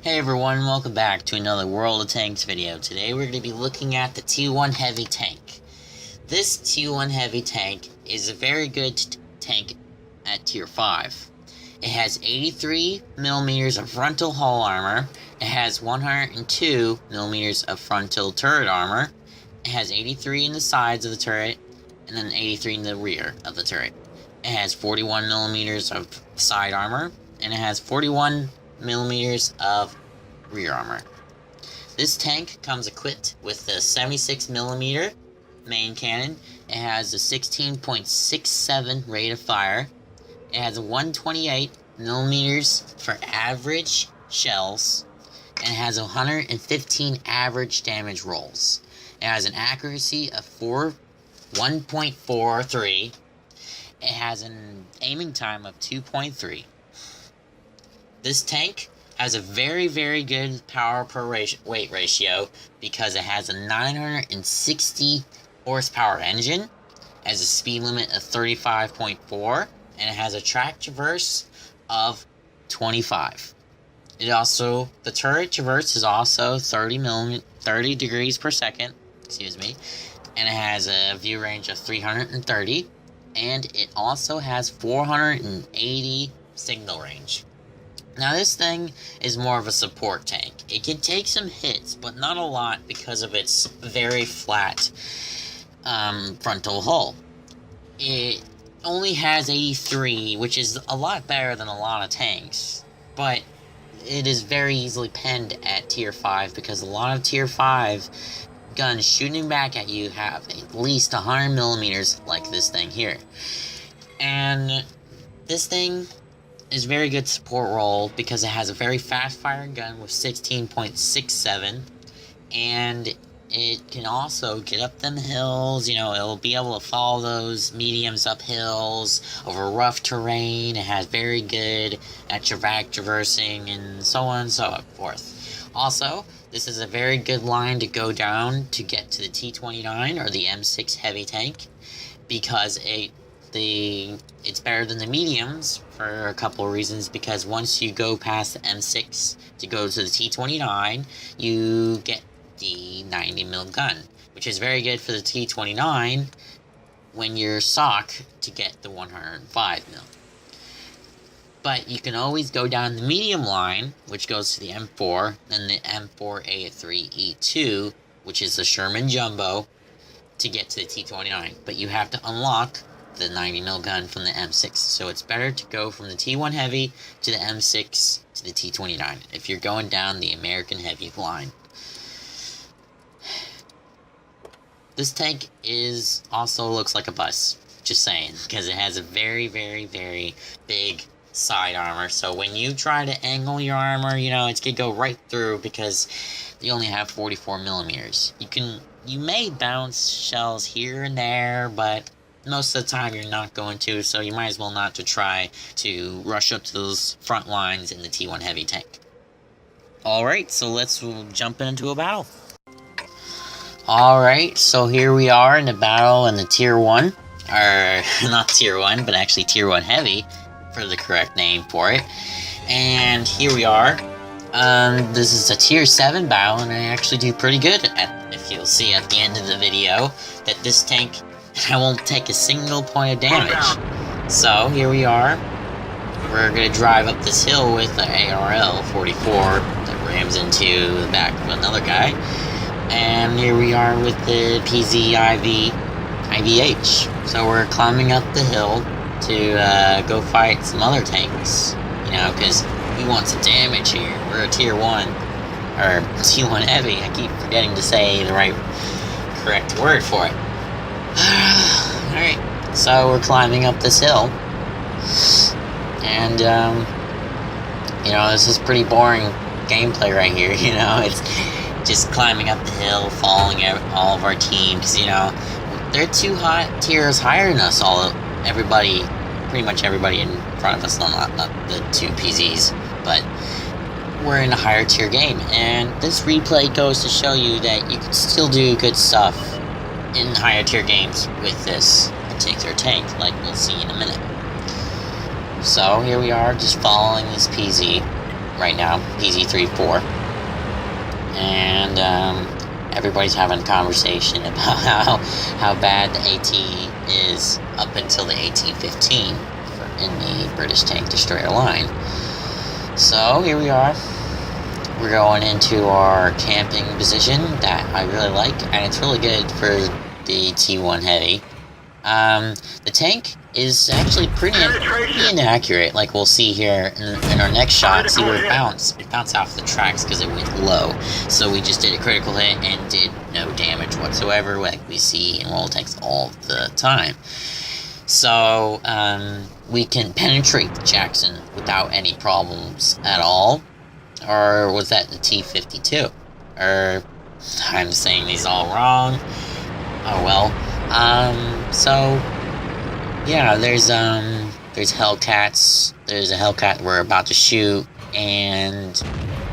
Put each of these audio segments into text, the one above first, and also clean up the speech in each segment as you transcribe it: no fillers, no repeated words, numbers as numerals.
Hey everyone, welcome back to another World of Tanks video. Today we're going to be looking at the T1 Heavy Tank. This T1 Heavy Tank is a very good tank at Tier 5. It has 83mm of frontal hull armor, it has 102mm of frontal turret armor, it has 83 in the sides of the turret, and then 83 in the rear of the turret. It has 41mm of side armor, and it has 41mm of rear armor. This tank comes equipped with the 76mm main cannon. It has a 16.67 rate of fire. It has a 128mm for average shells, and it has 115 average damage rolls. It has an accuracy of 1.43. It has an aiming time of 2.3. This tank has a very good power per weight ratio because it has a 960 horsepower engine, has a speed limit of 35.4, and it has a track traverse of 25. The turret traverse is also 30 degrees per second, and it has a view range of 330, and it also has 480 signal range. Now this thing is more of a support tank. It can take some hits, but not a lot because of its very flat frontal hull. It only has 83, which is a lot better than a lot of tanks, but it is very easily penned at Tier 5 because a lot of Tier 5 guns shooting back at you have at least 100mm like this thing here. And this thing is very good support role because it has a very fast firing gun with 16.67, and it can also get up them hills. It'll be able to follow those mediums up hills over rough terrain. It has very good at traversing and so on and so forth. Also, this is a very good line to go down to get to the T29 or the M6 heavy tank because it's better than the mediums for a couple of reasons, because once you go past the M6 to go to the T29, you get the 90mm gun, which is very good for the T29 when you're SOC to get the 105mm. But you can always go down the medium line, which goes to the M4, then the M4A3E2, which is the Sherman Jumbo, to get to the T29. But you have to unlock the 90mm gun from the M6, so it's better to go from the T1 Heavy to the M6 to the T29 if you're going down the American Heavy line. This tank also looks like a bus, just saying, because it has a very big side armor, so when you try to angle your armor, it's gonna go right through because you only have 44mm. You may bounce shells here and there, but most of the time you're not going to, so you might as well not to try to rush up to those front lines in the T1 Heavy tank. Alright, so let's jump into a battle. Alright, so here we are in the battle in the Tier 1, or not Tier 1, but actually Tier 1 Heavy, for the correct name for it. And here we are. This is a Tier 7 battle, and I actually do pretty good if you'll see at the end of the video, that this tank, I won't take a single point of damage. So, here we are. We're going to drive up this hill with the ARL-44 that rams into the back of another guy. And here we are with the IVH. So we're climbing up the hill to go fight some other tanks, because we want some damage here. We're a Tier 1, or T1 Heavy. I keep forgetting to say the correct word for it. Alright, so we're climbing up this hill, and, this is pretty boring gameplay right here, it's just climbing up the hill, following all of our teams, they're 2 tiers higher than us, pretty much everybody in front of us, not the 2 PZs, but we're in a higher tier game, and this replay goes to show you that you can still do good stuff in higher tier games with this particular tank, like we'll see in a minute. So here we are, just following this PZ. right now, PZ-34. And everybody's having a conversation about how bad the AT is up until the AT-15 in the British Tank Destroyer line. So here we are. We're going into our camping position that I really like, and it's really good for the T1 Heavy. The tank is actually pretty inaccurate, like we'll see here in our next shot. See where it bounced off the tracks because it went low. So we just did a critical hit and did no damage whatsoever, like we see in roll tanks all the time. So we can penetrate the Jackson without any problems at all. Or was that the T-52? Or I'm saying these all wrong. Oh well. So yeah, there's Hellcats. There's a Hellcat we're about to shoot, and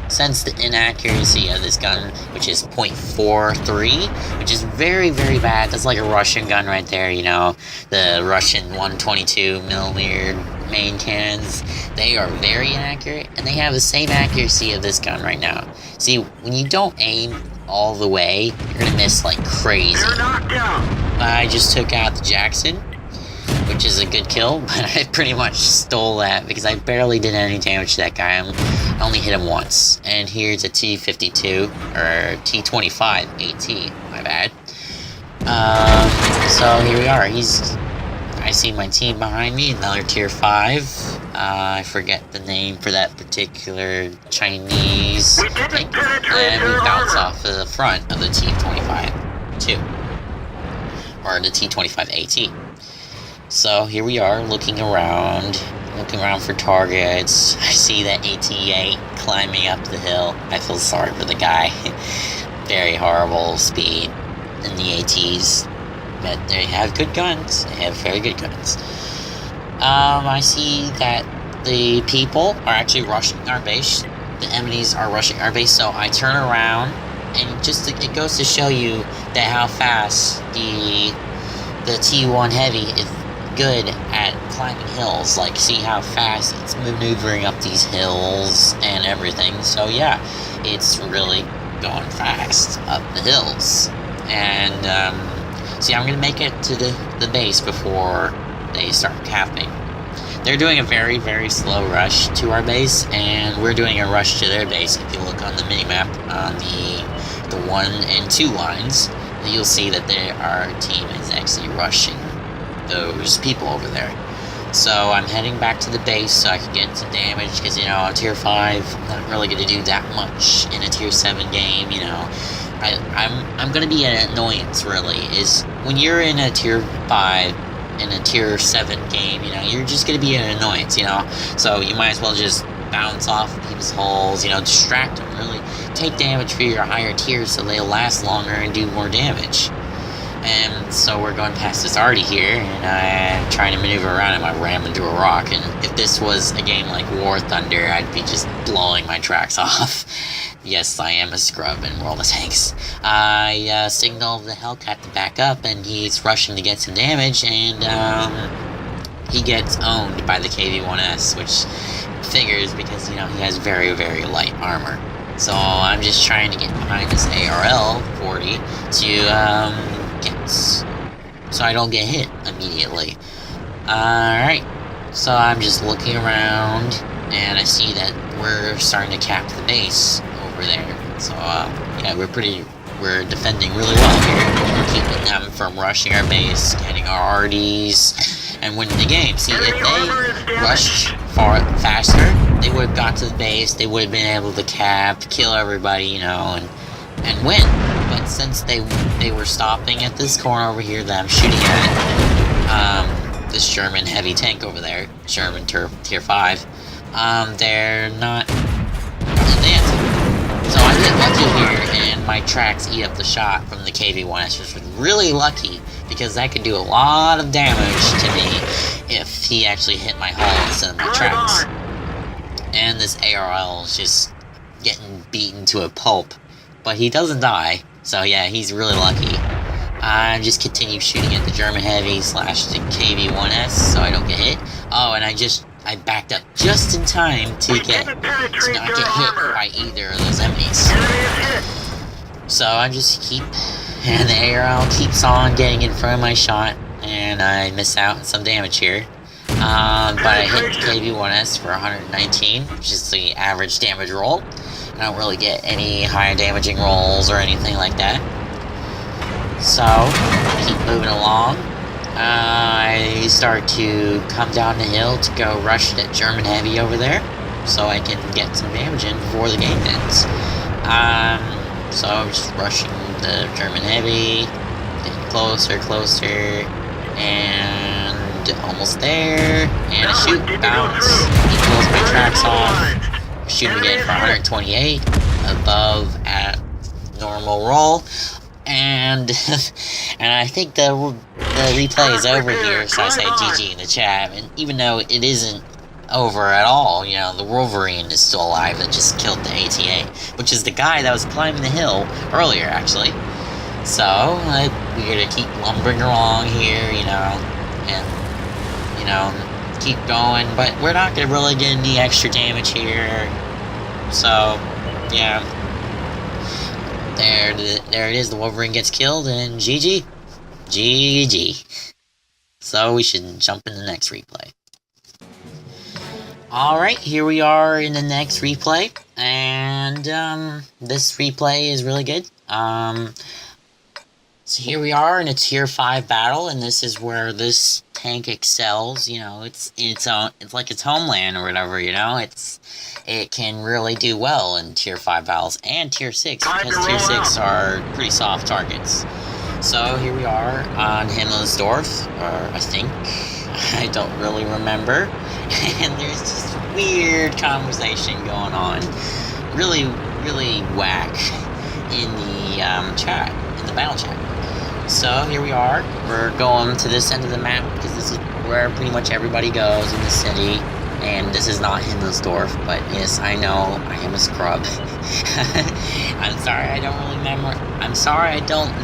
since the inaccuracy of this gun, which is .43, which is very, very bad. That's like a Russian gun right there, you know, the Russian 122mm main cannons. They are very inaccurate, and they have the same accuracy of this gun right now. See, when you don't aim all the way, you're gonna miss like crazy. I just took out the Jackson, which is a good kill, but I pretty much stole that because I barely did any damage to that guy. I only hit him once. And here's a T-52, or T-25 AT, my bad. So here we are. I see my team behind me, another Tier 5. I forget the name for that particular Chinese tank. And we bounce off of the front of the T-25 too. Or the T-25 AT. So here we are, looking around for targets. I see that AT-8 climbing up the hill. I feel sorry for the guy. Very horrible speed in the ATs. But they have good guns. They have very good guns. I see that the people are actually rushing our base. The enemies are rushing our base, so I turn around, and it goes to show you that how fast the T1 Heavy is good at climbing hills. Like, see how fast it's maneuvering up these hills and everything. So yeah, it's really going fast up the hills. And see, I'm gonna make it to the base before they start capping. They're doing a very, very slow rush to our base, and we're doing a rush to their base. If you look on the minimap on the 1 and 2 lines, you'll see that our team is actually rushing those people over there. So I'm heading back to the base so I can get some damage, because, you know, Tier 5, I'm not really going to do that much in a Tier 7 game, you know. I'm going to be an annoyance, really, is when you're in a Tier 5, in a Tier 7 game, you know, you're just going to be an annoyance, you know. So you might as well just bounce off people's hulls, you know, distract them, really take damage for your higher tiers so they'll last longer and do more damage. And so we're going past this Artie here, and I'm trying to maneuver around him. I ram into a rock, and if this was a game like War Thunder, I'd be just blowing my tracks off. Yes, I am a scrub in World of Tanks. I signaled the Hellcat to back up, and he's rushing to get some damage, and he gets owned by the KV-1S, which figures because, you know, he has very, very light armor. So I'm just trying to get behind this ARL-40 to so I don't get hit immediately. Alright, so I'm just looking around, and I see that we're starting to cap the base over there. So yeah, we're defending really well here. We're keeping them from rushing our base, getting our RDs, and winning the game. See, if they rushed faster, they would have got to the base, they would have been able to cap, kill everybody, you know, and win. But since they were stopping at this corner over here that I'm shooting at, this German heavy tank over there, German Tier 5, they're not advancing. So I get lucky here, and my tracks eat up the shot from the KV-1S, which was really lucky, because that could do a lot of damage to me if he actually hit my hull instead of my tracks. And this ARL is just getting beaten to a pulp, but he doesn't die. So yeah, he's really lucky. I just continue shooting at the German Heavy / the KV-1S so I don't get hit. Oh, and I just I backed up just in time to not get hit by either of those enemies. So I just keep, and the arrow keeps on getting in front of my shot, and I miss out on some damage here. But I hit KB1S for 119, which is the average damage roll. I don't really get any high damaging rolls or anything like that. So, keep moving along. I start to come down the hill to go rush that German heavy over there, so I can get some damage in before the game ends. So I'm just rushing the German heavy, getting closer, and almost there, and I shoot, bounce, he pulls my tracks off, shoot him again for 128, above at normal roll. And I think the replay is over here, so I say GG in the chat. And even though it isn't over at all, you know, the Wolverine is still alive that just killed the ATA, which is the guy that was climbing the hill earlier, actually. So we're gonna keep lumbering along here, you know, and keep going. But we're not gonna really get any extra damage here. So yeah. There it is, the Wolverine gets killed, and GG. GG. So we should jump in the next replay. Alright, here we are in the next replay, and this replay is really good. So here we are in a tier 5 battle, and this is where this tank excels. You know, it's like its homeland or whatever, you know. It can really do well in tier 5 battles and tier 6, because tier 6 are pretty soft targets. So here we are on Himmelsdorf, or I think, I don't really remember, and there's just weird conversation going on, really whack in the chat, in the battle chat. So here we are, we're going to this end of the map, because this is where pretty much everybody goes in the city, and this is not Himmelsdorf, but yes, I know, I am a scrub. I'm sorry I don't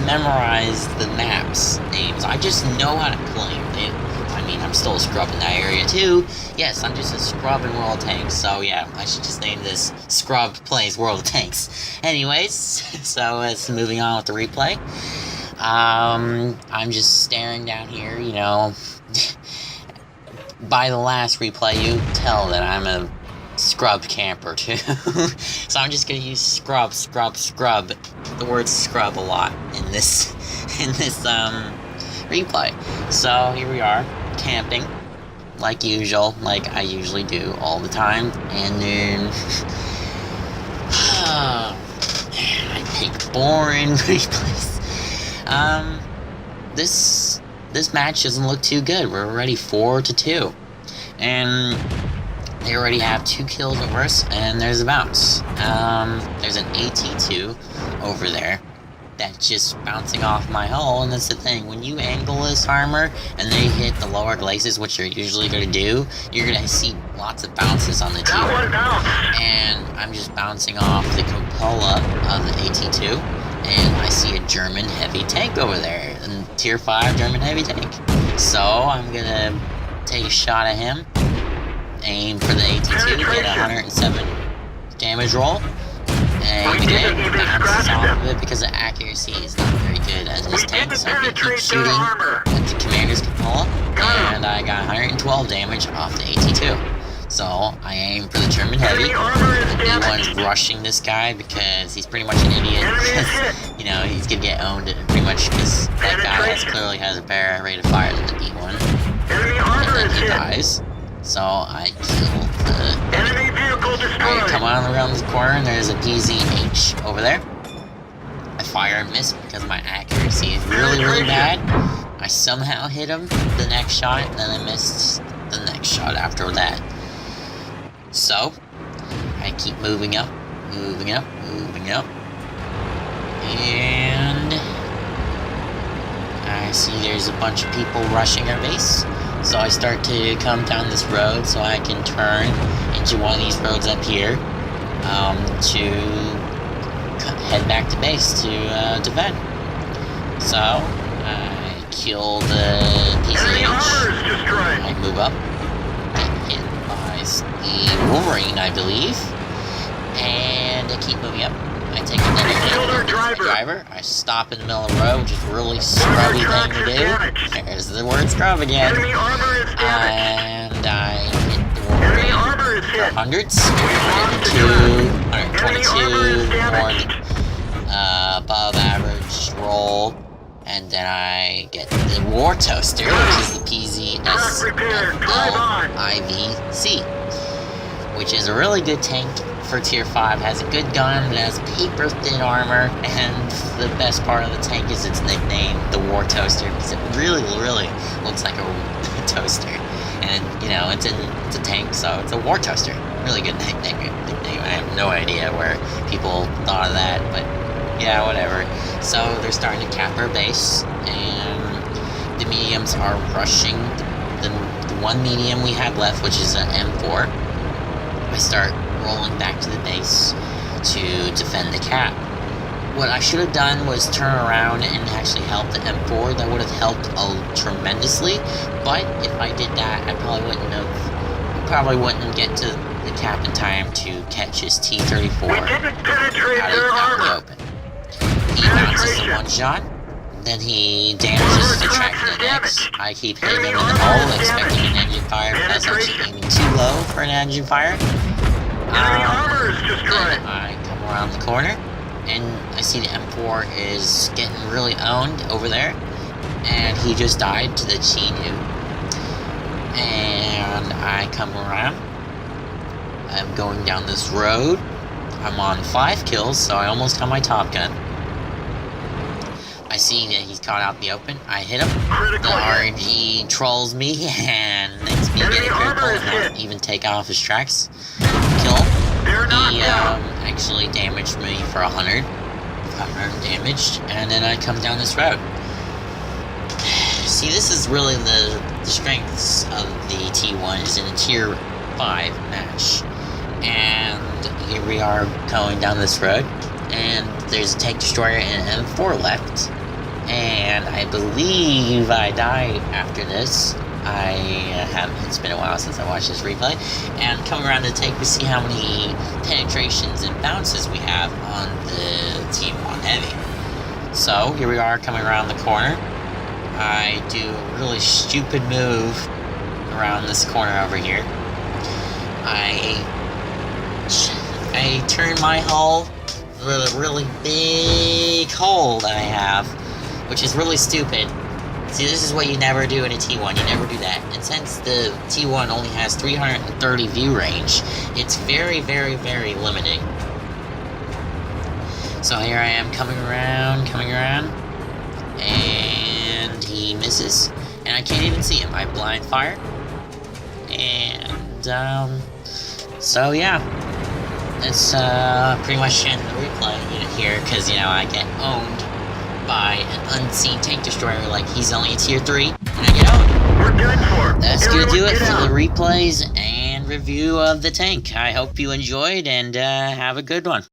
memorize the maps names, I just know how to play it. I mean, I'm still a scrub in that area too. Yes, I'm just a scrub in World of Tanks, so yeah, I should just name this Scrub Plays World of Tanks. Anyways, so it's moving on with the replay. I'm just staring down here, you know. By the last replay, you tell that I'm a scrub camper too. So I'm just gonna use scrub, the word scrub a lot in this replay. So here we are, camping, like usual, like I usually do all the time, and then I pick boring replays. This match doesn't look too good. We're already 4-2, and they already have 2 kills over us, and there's a bounce. There's an AT2 over there that's just bouncing off my hull, and that's the thing. When you angle this armor and they hit the lower glacis, which you're usually going to do, you're going to see lots of bounces on the tier. And I'm just bouncing off the cupola of the AT2, and I see a German heavy tank over there, a tier 5 German heavy tank. So I'm going to take a shot at him, aim for the AT2, get a 107 damage roll. And again, bounces off of it because the accuracy is not very good as this tank, so I'm going to keep shooting at the commander's cupola, and I got 112 damage off the AT2. So I aim for the German heavy. The B1's rushing this guy because he's pretty much an idiot. You know, he's going to get owned pretty much because that guy clearly has a better rate of fire than the B1. And then he dies. So I kill the enemy vehicle destroyed. Alright, come on around the corner, and there's a PZH over there. I fire and miss because my accuracy is really bad. I somehow hit him the next shot, and then I missed the next shot after that. So I keep moving up, and I see there's a bunch of people rushing our base. So I start to come down this road so I can turn into one of these roads up here to head back to base to defend. So I kill the PCH, I move up, get hit against the Wolverine, I believe. And I keep moving up. I take another hit against the driver. I stop in the middle of the road, which is a really scrubby thing to do. There's the word scrub again. And I hit the Wolverine for hundreds. 102, 122, more above average roll. And then I get the War Toaster, which is the PZSLIVC, which is a really good tank for Tier 5. Has a good gun, it has paper thin armor, and the best part of the tank is its nickname, the War Toaster, because it really, really looks like a toaster. And, you know, it's a tank, so it's a War Toaster. Really good nickname. I have no idea where people thought of that, but yeah, whatever. So they're starting to cap our base, and the mediums are rushing the one medium we have left, which is an M4. I start rolling back to the base to defend the cap. What I should have done was turn around and actually help the M4. That would have helped tremendously, but if I did that, I probably wouldn't get to the cap in time to catch his T-34 out of the open. He bounces the one shot, then he damages the track to the next. I keep hitting him in the hole, expecting an engine fire, but that's actually aiming too low for an engine fire. Then I come around the corner, and I see the M4 is getting really owned over there, and he just died to the Chinu. And I come around, I'm going down this road, I'm on 5 kills, so I almost got my Top Gun. I see that he's caught out in the open. I hit him. The RNG trolls me and makes me get a critical and not even take off his tracks. Kill him. He actually damaged me for 100. 500 damaged. And then I come down this road. See, this is really the strengths of the T1s in a Tier 5 match. And here we are going down this road. And there's a tank destroyer and an M4 left. And I believe I die after this. It's been a while since I watched this replay. And coming around the tank, we see how many penetrations and bounces we have on the T1 Heavy. So here we are coming around the corner. I do a really stupid move around this corner over here. I turn my hull with a really big hole that I have, which is really stupid. See, this is what you never do in a T1. You never do that. And since the T1 only has 330 view range, it's very, very, very limiting. So here I am coming around, and he misses. And I can't even see him. I blind fire. And, so yeah. That's pretty much the end of the replay here, because, you know, I get owned by an unseen tank destroyer, like he's only a Tier 3, and I get owned. We're done for. That's gonna do it for the replays and review of the tank. I hope you enjoyed, and have a good one.